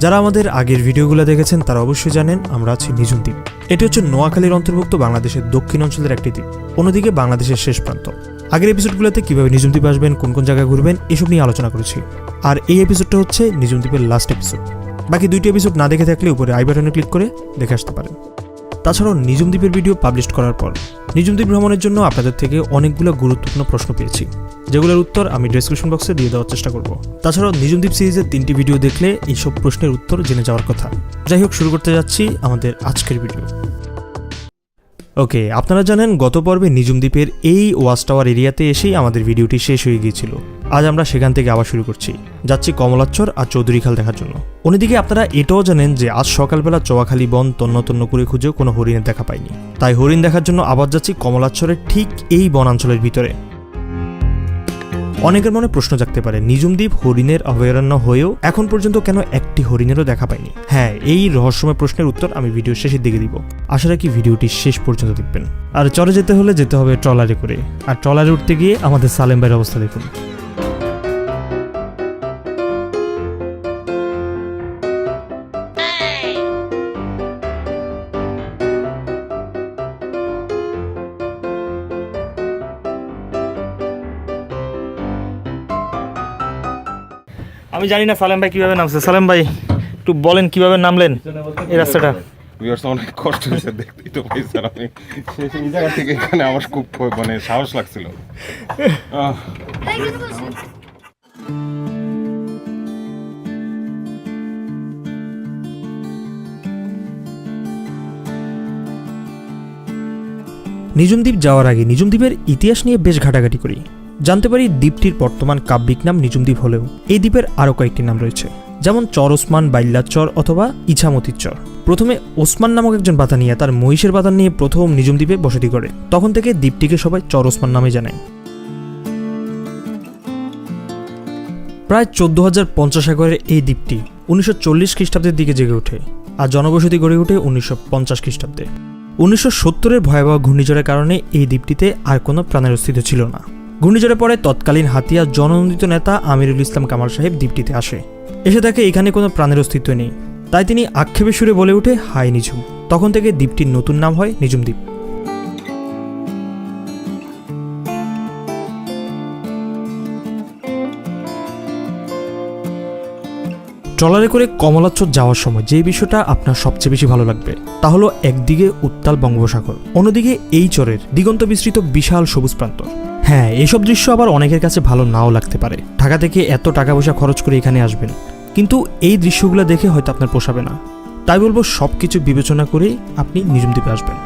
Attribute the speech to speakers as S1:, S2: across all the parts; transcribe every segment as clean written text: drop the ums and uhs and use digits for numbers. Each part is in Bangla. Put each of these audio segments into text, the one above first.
S1: যারা আমাদের আগের ভিডিওগুলো দেখেছেন তারা অবশ্যই জানেন আমরা আছি নিঝুম দ্বীপ। এটি হচ্ছে নোয়াখালীর অন্তর্ভুক্ত বাংলাদেশের দক্ষিণ অঞ্চলের একটি দ্বীপ, অন্যদিকে বাংলাদেশের শেষ প্রান্ত। আগের এপিসোডগুলোতে কিভাবে নিঝুম দ্বীপ আসবেন, কোন কোন জায়গায় ঘুরবেন, এসব নিয়ে আলোচনা করেছি। আর এই এপিসোডটা হচ্ছে নিঝুম দ্বীপের লাস্ট এপিসোড। বাকি দুইটি এপিসোড না দেখে থাকলে উপরে আই বাটনে ক্লিক করে দেখে আসতে পারেন। তাছাড়াও নিঝুম দ্বীপের ভিডিও পাবলিশ করার পর নিঝুম দ্বীপ ভ্রমণের জন্য আপনাদের থেকে অনেকগুলো গুরুত্বপূর্ণ প্রশ্ন পেয়েছি, যেগুলোর উত্তর আমি ডেসক্রিপশন বক্সে দিয়ে দেওয়ার চেষ্টা করব। তাছাড়াও নিঝুম দ্বীপ সিরিজের 3টি ভিডিও দেখলে এইসব প্রশ্নের উত্তর জেনে যাওয়ার কথা। যাই হোক, শুরু করতে যাচ্ছি আমাদের আজকের ভিডিও। ওকে, আপনারা জানেন গত পর্বে নিঝুম দ্বীপের এই ওয়াচ টাওয়ার এরিয়াতে এসেই আমাদের ভিডিওটি শেষ হয়ে গিয়েছিল। আজ আমরা সেখান থেকে আবার শুরু করছি, যাচ্ছি কমলাচ্ছর আর চৌধুরীখাল দেখার জন্য। অন্যদিকে আপনারা এটাও জানেন যে আজ সকালবেলা চোয়াখালী বন তন্ন তন্ন করে খুঁজেও কোনো হরিণের দেখা পাইনি, তাই হরিণ দেখার জন্য আবার যাচ্ছি কমলাচ্ছরের ঠিক এই বনাঞ্চলের ভিতরে। অনেকের মনে প্রশ্ন জাগতে পারে, নিঝুম দ্বীপ হরিণের অভয়ারণ্য হয়েও এখন পর্যন্ত কেন একটি হরিণেরও দেখা পাইনি? হ্যাঁ, এই রহস্যময় প্রশ্নের উত্তর আমি ভিডিও শেষের দিকে দিব। আশা রাখি ভিডিওটি শেষ পর্যন্ত দেখবেন। আর চরে যেতে হলে যেতে হবে ট্রলারে করে, আর ট্রলারে উঠতে গিয়ে আমাদের সালেম ভাইয়ের অবস্থা দেখুন। আমি জানি না সালেম ভাই কিভাবে নামছে। সালেম ভাই একটু বলেন কিভাবে নামলেন এই রাস্তাটা?
S2: অনেক কষ্ট হয়েছে, দেখতেই তো ভাই স্যার। আমি সেই জায়গা থেকে এখানে আমার খুব সাহস লাগছিল।
S1: নিঝুম দ্বীপ যাওয়ার আগে নিঝুম দ্বীপের ইতিহাস নিয়ে বেশ ঘাটাঘাটি করি। জানতে পারি দ্বীপটির বর্তমান কাব্যিক নাম নিঝুম দ্বীপ হলেও এই দ্বীপের আরও কয়েকটি নাম রয়েছে, যেমন চর ওসমান, বাইল্লার চর অথবা ইছামতির চর। প্রথমে ওসমান নামক একজন বাতানিয়া তার মহিষের বাতান নিয়ে প্রথম নিঝুম দ্বীপে বসতি করে। তখন থেকে দ্বীপটিকে সবাই চর ওসমান নামে জানায়। প্রায় 14,050 একরের এই দ্বীপটি 1940 খ্রিস্টাব্দের দিকে জেগে ওঠে, আর জনবসতি গড়ে ওঠে 1950 খ্রিস্টাব্দে। 1970-এর ভয়াবহ ঘূর্ণিঝড়ের কারণে এই দ্বীপটিতে আর কোনো প্রাণের অস্তিত্ব ছিল না। ঘূর্ণিঝড়ের পরে তৎকালীন হাতিয়া জননন্দিত নেতা আমিরুল ইসলাম কামাল সাহেব দ্বীপটিতে আসে। এসে দেখে এখানে কোনো প্রাণের অস্তিত্ব নেই, তাই তিনি আক্ষেপের সুরে বলে ওঠে, হাই নিঝুম। তখন থেকে দ্বীপটির নতুন নাম হয় নিঝুম দ্বীপ। ট্রলারে করে কমলাচ্ছর যাওয়ার সময় যে বিষয়টা আপনার সবচেয়ে বেশি ভালো লাগবে তা হলো একদিকে উত্তাল বঙ্গোপসাগর, অন্যদিকে এই চরের দিগন্ত বিস্তৃত বিশাল সবুজ প্রান্তর। হ্যাঁ, এইসব দৃশ্য আবার অনেকের কাছে ভালো নাও লাগতে পারে। ঢাকা থেকে এত টাকা পয়সা খরচ করে এখানে আসবেন, কিন্তু এই দৃশ্যগুলো দেখে হয়তো আপনার পোষাবে না। তাই বলবো সবকিছু বিবেচনা করেই আপনি নিঝুম দ্বীপে আসবেন।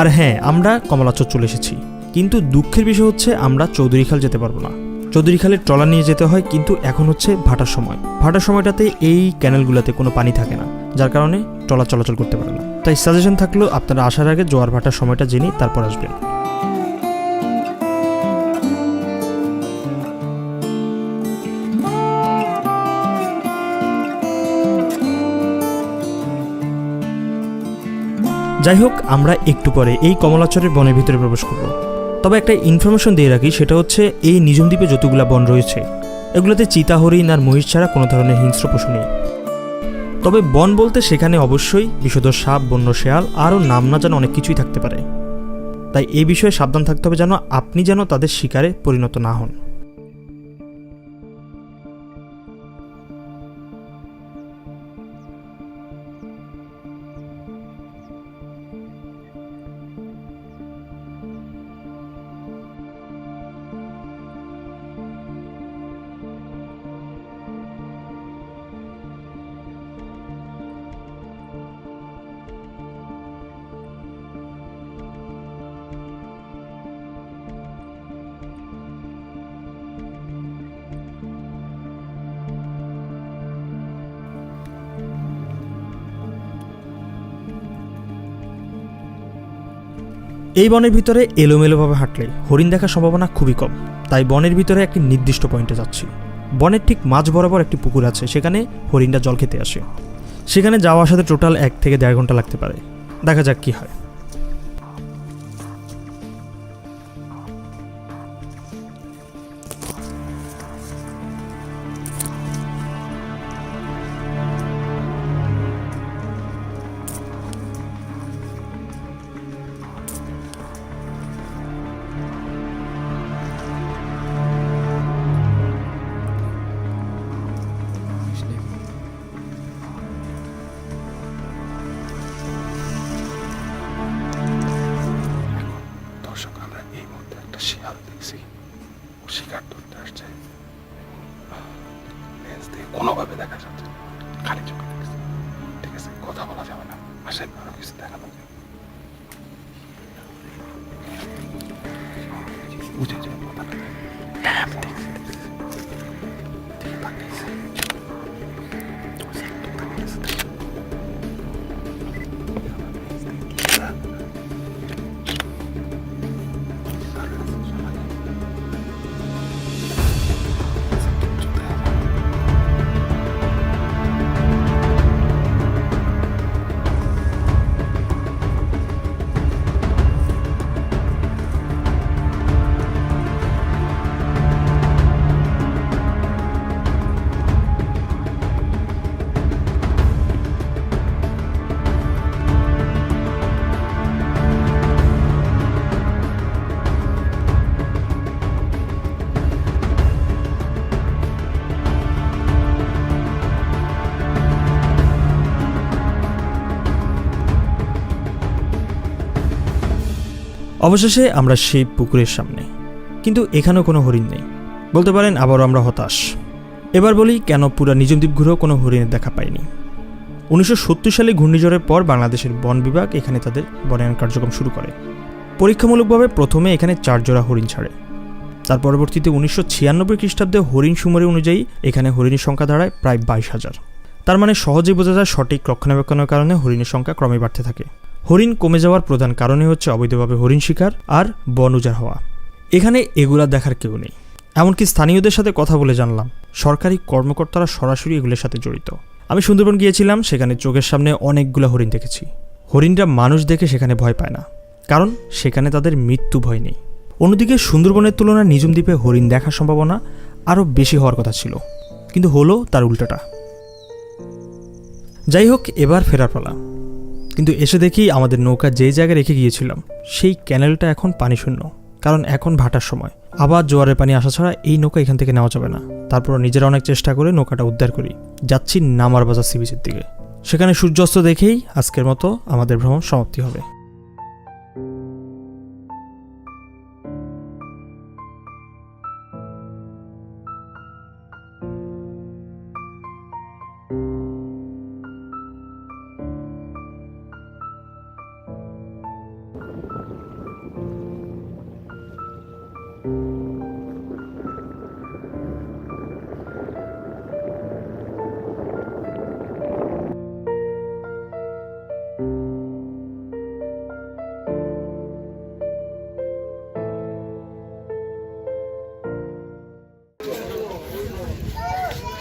S1: আর হ্যাঁ, আমরা কমলাচ্ছর চলে এসেছি, কিন্তু দুঃখের বিষয় হচ্ছে আমরা চৌধুরীখাল যেতে পারবো না। চৌধুরীখালের ট্রলার নিয়ে যেতে হয়, কিন্তু এখন হচ্ছে ভাটার সময়। ভাটার সময়টাতে এই ক্যানেলগুলোতে কোনো পানি থাকে না, যার কারণে ট্রলার চলাচল করতে পারে না। তাই সাজেশন থাকলো আপনারা আসার আগে জোয়ার ভাটার সময়টা জেনে তারপর আসবেন। যাই হোক, আমরা একটু পরে এই কমলাচ্ছরের বনের ভিতরে প্রবেশ করব। তবে একটা ইনফরমেশন দিয়ে রাখি, সেটা হচ্ছে এই নিঝুম দ্বীপে যতগুলো বন রয়েছে এগুলোতে চিতা, হরিণ আর মহিষ ছাড়া কোনো ধরনের হিংস্র পশু নেই। তবে বন বলতে সেখানে অবশ্যই বিষধর সাপ, বন্য শেয়াল, আরও নাম না জানা অনেক কিছুই থাকতে পারে। তাই এই বিষয়ে সাবধান থাকতে হবে যেন আপনি তাদের শিকারে পরিণত না হন। এই বনের ভিতরে এলোমেলোভাবে হাঁটলে হরিণ দেখার সম্ভাবনা খুবই কম, তাই বনের ভিতরে একটি নির্দিষ্ট পয়েন্টে যাচ্ছি। বনের ঠিক মাঝ বরাবর একটি পুকুর আছে, সেখানে হরিণটা জল খেতে আসে। সেখানে যাওয়া আসাতে টোটাল 1 থেকে 1.5 ঘন্টা লাগতে পারে। দেখা যাক কি হয়।
S2: দর্শক, আমরা এই মুহূর্তে একটা শিয়াল দেখছি, ও শিকার ধরতে আসছে। লেন্স দিয়ে কোনোভাবে দেখা যাচ্ছে না, খালি চোখে দেখছি। ঠিক আছে, কথা বলা যাবে না, আসেন আরো কিছু দেখানো যায়। বুঝে যায় কথাটা। হ্যাঁ, আমি দেখছি।
S1: অবশেষে আমরা সেই পুকুরের সামনে, কিন্তু এখানেও কোনো হরিণ নেই। বলতে পারেন আবারও আমরা হতাশ। এবার বলি কেন পুরা নিঝুম দ্বীপ ঘুরেও কোনো হরিণের দেখা পাইনি। 1970 সালে ঘূর্ণিঝড়ের পর বাংলাদেশের বন বিভাগ এখানে তাদের বনায়ন কার্যক্রম শুরু করে। পরীক্ষামূলকভাবে প্রথমে এখানে 4 জোড়া হরিণ ছাড়ে। তার পরবর্তীতে 1996 খ্রিস্টাব্দে হরিণ সুমারি অনুযায়ী এখানে হরিণের সংখ্যা দাঁড়ায় প্রায় 22,000। তার মানে সহজেই বোঝা যায় সঠিক রক্ষণাবেক্ষণের কারণে হরিণের সংখ্যা ক্রমে বাড়তে থাকে। হরিণ কমে যাওয়ার প্রধান কারণই হচ্ছে অবৈধভাবে হরিণ শিকার আর বন উজাড় হওয়া। এখানে এগুলা দেখার কেউ নেই। এমনকি স্থানীয়দের সাথে কথা বলে জানলাম সরকারি কর্মকর্তারা সরাসরি এগুলোর সাথে জড়িত। আমি সুন্দরবন গিয়েছিলাম, সেখানে চোখের সামনে অনেকগুলো হরিণ দেখেছি। হরিণরা মানুষ দেখে সেখানে ভয় পায় না, কারণ সেখানে তাদের মৃত্যু ভয় নেই। অন্যদিকে সুন্দরবনের তুলনায় নিঝুম দ্বীপে হরিণ দেখার সম্ভাবনা আরও বেশি হওয়ার কথা ছিল, কিন্তু হলো তার উল্টোটা। যাই হোক, এবার ফেরার পালা। কিন্তু এসে দেখি আমাদের নৌকা যেই জায়গায় রেখে গিয়েছিলাম সেই ক্যানেলটা এখন পানিশূন্য, কারণ এখন ভাটার সময়। আবার জোয়ারের পানি আসা ছাড়া এই নৌকা এখান থেকে নেওয়া যাবে না। তারপর নিজেরা অনেক চেষ্টা করে নৌকাটা উদ্ধার করি। যাচ্ছি নামার বাজার সি বিচের দিকে। সেখানে সূর্যাস্ত দেখেই আজকের মতো আমাদের ভ্রমণ সমাপ্তি হবে।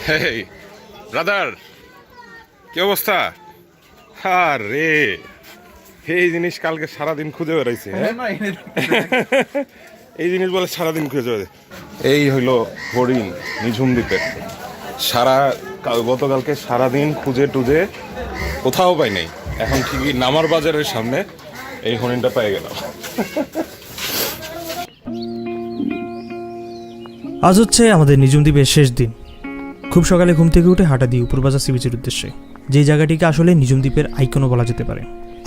S2: হেই ব্রাদার, কি অবস্থা? আরে এই জিনিস কালকে সারাদিন খুঁজে বেড়াইছে। এই জিনিস বলে সারাদিন খুঁজে বেড়াই। এই হইল হরিণ নিঝুম দ্বীপের। গতকালকে সারাদিন খুঁজে টুজে কোথাও পাই নাই। এখন ঠিকই নামার বাজারের সামনে এই হরিণটা পেয়ে গেলাম।
S1: আজ হচ্ছে আমাদের নিঝুম দ্বীপের শেষ দিন। খুব সকালে ঘুম থেকে উঠে হাঁটা দিই উপরবাজার সি বিচের উদ্দেশ্যে, যেই জায়গাটিকে আসলে নিঝুম দ্বীপের আইকনও বলা যেতে পারে।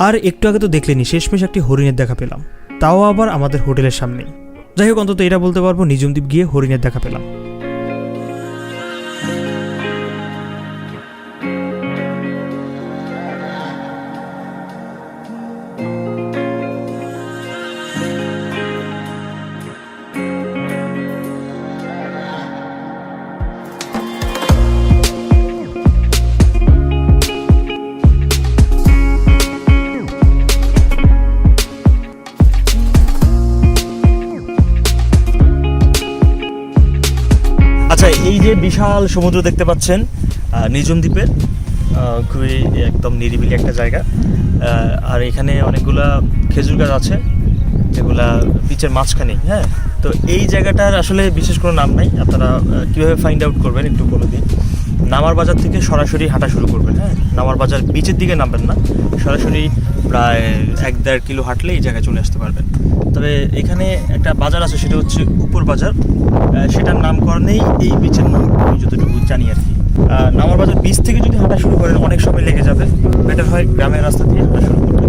S1: আর একটু আগে তো দেখলেনি, শেষমেশ একটি হরিণের দেখা পেলাম, তাও আবার আমাদের হোটেলের সামনেই। যাই হোক, অন্তত এটা বলতে পারবো নিঝুম দ্বীপ গিয়ে হরিণের দেখা পেলাম। এই যে বিশাল সমুদ্র দেখতে পাচ্ছেন নিঝুম দ্বীপের,
S3: খুবই একদম নিরিবিলি একটা জায়গা। আর এখানে অনেকগুলা খেজুর গাছ আছে যেগুলা বিচের মাঝখানে। হ্যাঁ, তো এই জায়গাটার আসলে বিশেষ কোনো নাম নাই, আপনারা কীভাবে ফাইন্ড আউট করবেন একটু বলে দিন। নামার বাজার থেকে সরাসরি হাঁটা শুরু করবেন। হ্যাঁ, নামার বাজার বিচের দিকে নামবেন না, সরাসরি প্রায় 1-1.5 কিলো হাঁটলে এই জায়গায় চলে আসতে পারবেন। তবে এখানে একটা বাজার আছে, সেটা হচ্ছে উপর বাজার, সেটার নামকরণেই এই বিচের নাম, আমি যতটুকু জানি আর কি। নামার বাজার বিচ থেকে যদি হাঁটা শুরু করেন অনেক সময় লেগে যাবে, বেটার হয় গ্রামের রাস্তা দিয়ে হাঁটা শুরু করবেন।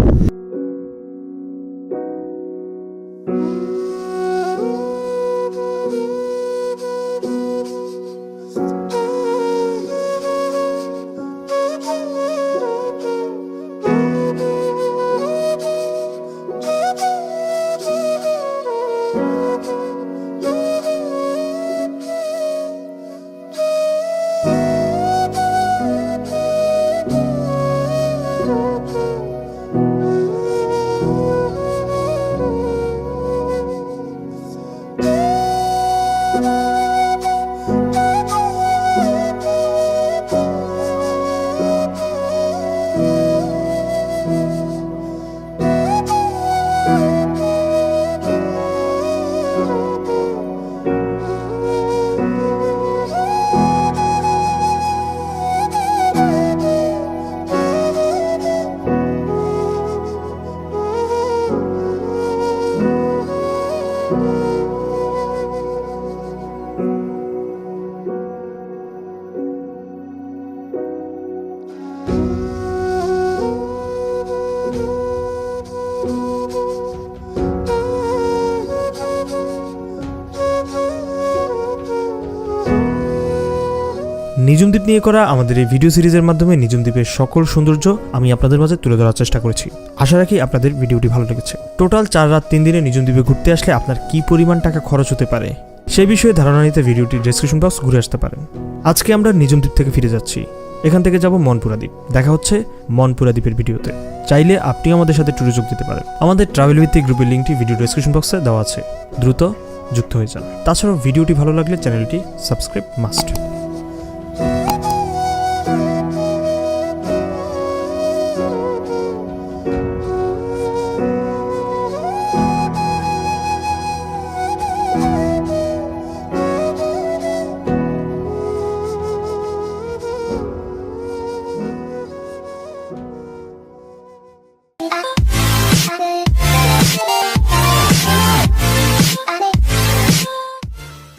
S1: নিঝুম দ্বীপ নিয়ে করা আমাদের এই ভিডিও সিরিজের মাধ্যমে নিঝুম দ্বীপের সকল সৌন্দর্য আমি আপনাদের মাঝে তুলে ধরার চেষ্টা করেছি। আশা রাখি আপনাদের ভিডিওটি ভালো লেগেছে। টোটাল 4 রাত 3 দিনে নিঝুম দ্বীপে ঘুরতে আসলে আপনার কি পরিমাণ টাকা খরচ হতে পারে সেই বিষয়ে ধারণা নিতে ভিডিওটির ডেসক্রিপশন বক্স ঘুরে আসতে পারেন। আজকে আমরা নিঝুম দ্বীপ থেকে ফিরে যাচ্ছি, এখান থেকে যাব মনপুরা দ্বীপ। দেখা হচ্ছে মনপুরা দ্বীপের ভিডিওতে। চাইলে আপনি আমাদের সাথে ট্যুরে যোগ দিতে পারেন। আমাদের ট্রাভেল ভিত্তিক গ্রুপের লিঙ্কটি ভিডিও ডেসক্রিপশন বক্সে দেওয়া আছে, দ্রুত যুক্ত হয়ে যান। তাছাড়াও ভিডিওটি ভালো লাগলে চ্যানেলটি সাবস্ক্রাইব মাস্ট।